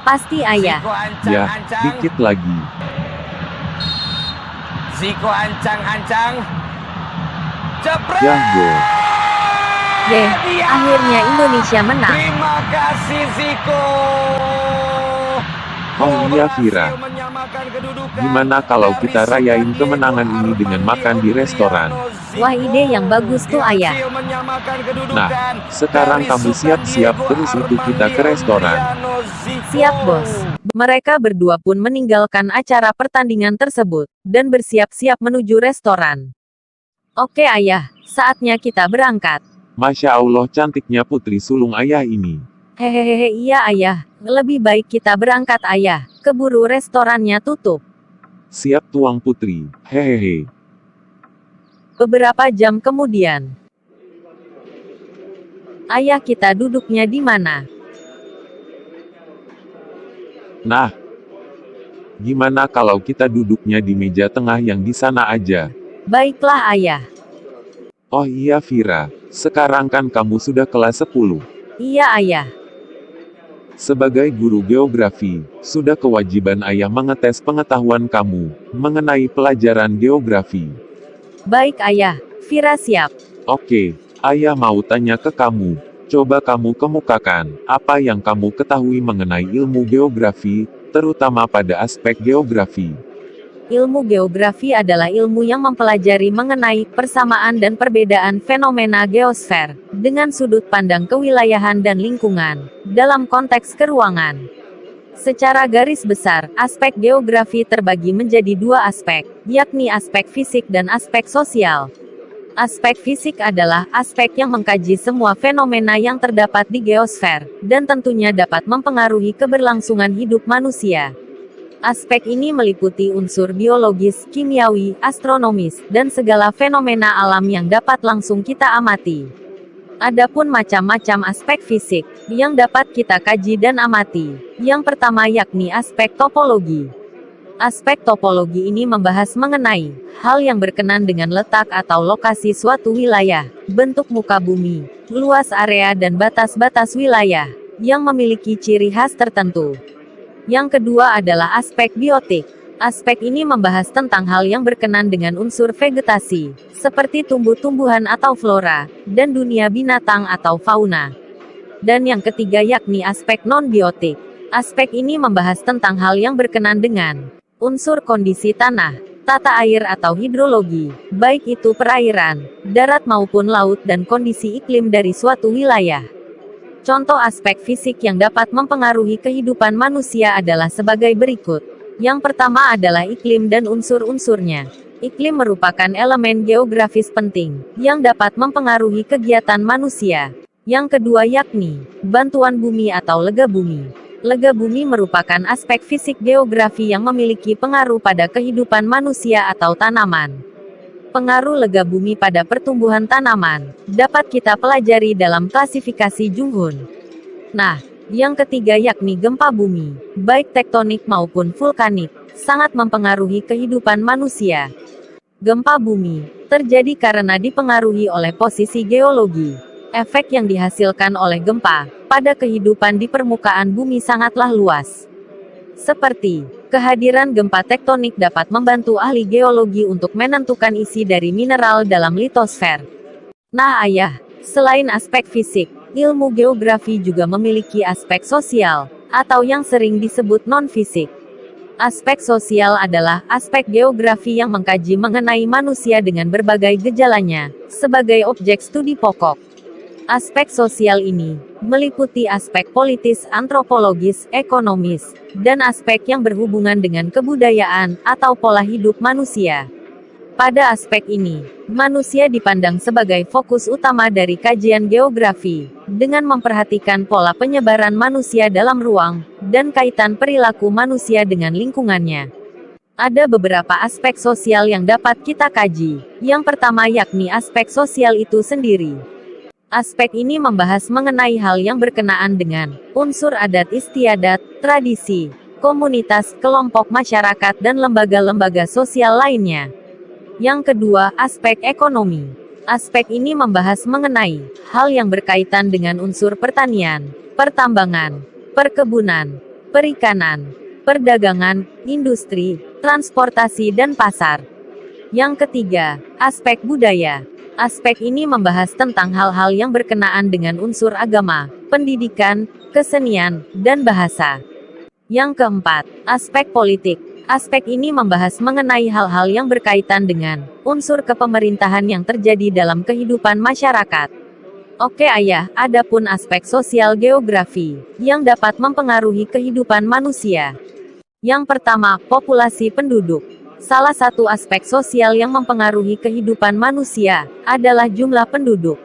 Pasti ayah. Ziko Ya, ancang-ancang. dikit lagi. Ziko ancang-ancang. Jepret! Ya, gol. Deh, Dia! akhirnya Indonesia menang. Terima kasih Ziko. Oh iya, Vira. Berhasil menyamakan kedudukan Gimana kalau dari kita rayain Sukan kemenangan Diego ini dengan Armando makan di restoran? Ziko. Wah, ide yang bagus tuh, ayah. Berhasil menyamakan kedudukan Nah, sekarang dari kamu Sukan siap-siap Diego terus itu kita ke Armando restoran. Ziko. Siap, bos. Mereka berdua pun meninggalkan acara pertandingan tersebut, dan bersiap-siap menuju restoran. Oke ayah, saatnya kita berangkat. Masya Allah, cantiknya putri sulung ayah ini. Hehehe, iya ayah, lebih baik kita berangkat ayah, keburu restorannya tutup. Siap tuang putri, hehehe. Beberapa jam kemudian. Ayah, kita duduknya di mana? Nah, gimana kalau kita duduknya di meja tengah yang di sana aja? Baiklah ayah. Oh iya Vira, sekarang kan kamu sudah kelas 10. Iya ayah. Sebagai guru geografi, sudah kewajiban ayah mengetes pengetahuan kamu mengenai pelajaran geografi. Baik ayah, Vira siap. Oke, ayah mau tanya ke kamu. Coba kamu kemukakan, apa yang kamu ketahui mengenai ilmu geografi, terutama pada aspek geografi. Ilmu geografi adalah ilmu yang mempelajari mengenai persamaan dan perbedaan fenomena geosfer, dengan sudut pandang kewilayahan dan lingkungan, dalam konteks keruangan. Secara garis besar, aspek geografi terbagi menjadi dua aspek, yakni aspek fisik dan aspek sosial. Aspek fisik adalah aspek yang mengkaji semua fenomena yang terdapat di geosfer, dan tentunya dapat mempengaruhi keberlangsungan hidup manusia. Aspek ini meliputi unsur biologis, kimiawi, astronomis, dan segala fenomena alam yang dapat langsung kita amati. Adapun macam-macam aspek fisik yang dapat kita kaji dan amati. Yang pertama yakni aspek topologi. Aspek topologi ini membahas mengenai hal yang berkenan dengan letak atau lokasi suatu wilayah, bentuk muka bumi, luas area dan batas-batas wilayah, yang memiliki ciri khas tertentu. Yang kedua adalah aspek biotik. Aspek ini membahas tentang hal yang berkenan dengan unsur vegetasi, seperti tumbuh-tumbuhan atau flora, dan dunia binatang atau fauna. Dan yang ketiga yakni aspek non-biotik. Aspek ini membahas tentang hal yang berkenan dengan unsur kondisi tanah, tata air atau hidrologi, baik itu perairan, darat maupun laut dan kondisi iklim dari suatu wilayah. Contoh aspek fisik yang dapat mempengaruhi kehidupan manusia adalah sebagai berikut. Yang pertama adalah iklim dan unsur-unsurnya. Iklim merupakan elemen geografis penting, yang dapat mempengaruhi kegiatan manusia. Yang kedua yakni, bantuan bumi atau lega bumi. Lega bumi merupakan aspek fisik geografi yang memiliki pengaruh pada kehidupan manusia atau tanaman. Pengaruh lega bumi pada pertumbuhan tanaman dapat kita pelajari dalam klasifikasi Junghun. Nah, yang ketiga yakni gempa bumi, baik tektonik maupun vulkanik, sangat mempengaruhi kehidupan manusia. Gempa bumi terjadi karena dipengaruhi oleh posisi geologi. Efek yang dihasilkan oleh gempa pada kehidupan di permukaan bumi sangatlah luas. Seperti kehadiran gempa tektonik dapat membantu ahli geologi untuk menentukan isi dari mineral dalam litosfer. Nah ayah, selain aspek fisik, ilmu geografi juga memiliki aspek sosial, atau yang sering disebut non-fisik. Aspek sosial adalah aspek geografi yang mengkaji mengenai manusia dengan berbagai gejalanya, sebagai objek studi pokok. Aspek sosial ini meliputi aspek politis, antropologis, ekonomis, dan aspek yang berhubungan dengan kebudayaan atau pola hidup manusia. Pada aspek ini, manusia dipandang sebagai fokus utama dari kajian geografi, dengan memperhatikan pola penyebaran manusia dalam ruang, dan kaitan perilaku manusia dengan lingkungannya. Ada beberapa aspek sosial yang dapat kita kaji. Yang pertama yakni aspek sosial itu sendiri. Aspek ini membahas mengenai hal yang berkenaan dengan unsur adat istiadat, tradisi, komunitas, kelompok masyarakat dan lembaga-lembaga sosial lainnya. Yang kedua, aspek ekonomi. Aspek ini membahas mengenai hal yang berkaitan dengan unsur pertanian, pertambangan, perkebunan, perikanan, perdagangan, industri, transportasi dan pasar. Yang ketiga, aspek budaya. Aspek ini membahas tentang hal-hal yang berkenaan dengan unsur agama, pendidikan, kesenian, dan bahasa. Yang keempat, aspek politik. Aspek ini membahas mengenai hal-hal yang berkaitan dengan unsur kepemerintahan yang terjadi dalam kehidupan masyarakat. Oke ayah, adapun aspek sosial geografi yang dapat mempengaruhi kehidupan manusia. Yang pertama, populasi penduduk. Salah satu aspek sosial yang mempengaruhi kehidupan manusia adalah jumlah penduduk.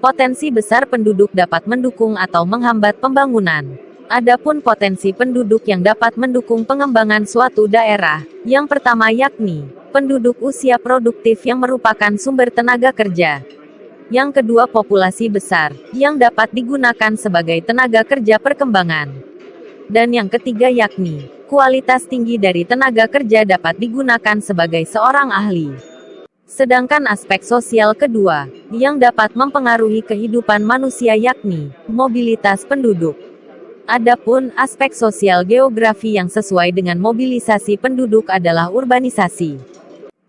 Potensi besar penduduk dapat mendukung atau menghambat pembangunan. Adapun potensi penduduk yang dapat mendukung pengembangan suatu daerah, yang pertama yakni penduduk usia produktif yang merupakan sumber tenaga kerja. Yang kedua, populasi besar yang dapat digunakan sebagai tenaga kerja perkembangan. Dan yang ketiga yakni kualitas tinggi dari tenaga kerja dapat digunakan sebagai seorang ahli. Sedangkan aspek sosial kedua, yang dapat mempengaruhi kehidupan manusia yakni mobilitas penduduk. Adapun aspek sosial geografi yang sesuai dengan mobilisasi penduduk adalah urbanisasi.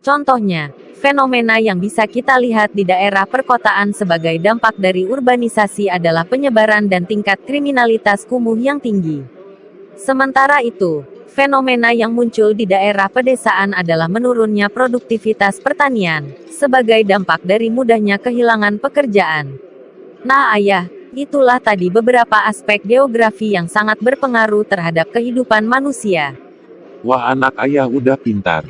Contohnya, fenomena yang bisa kita lihat di daerah perkotaan sebagai dampak dari urbanisasi adalah penyebaran dan tingkat kriminalitas kumuh yang tinggi. Sementara itu, fenomena yang muncul di daerah pedesaan adalah menurunnya produktivitas pertanian, sebagai dampak dari mudahnya kehilangan pekerjaan. Nah ayah, itulah tadi beberapa aspek geografi yang sangat berpengaruh terhadap kehidupan manusia. Wah, anak ayah udah pintar.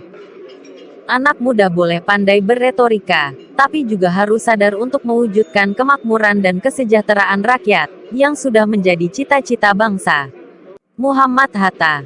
Anak muda boleh pandai berretorika, tapi juga harus sadar untuk mewujudkan kemakmuran dan kesejahteraan rakyat, yang sudah menjadi cita-cita bangsa. Muhammad Hatta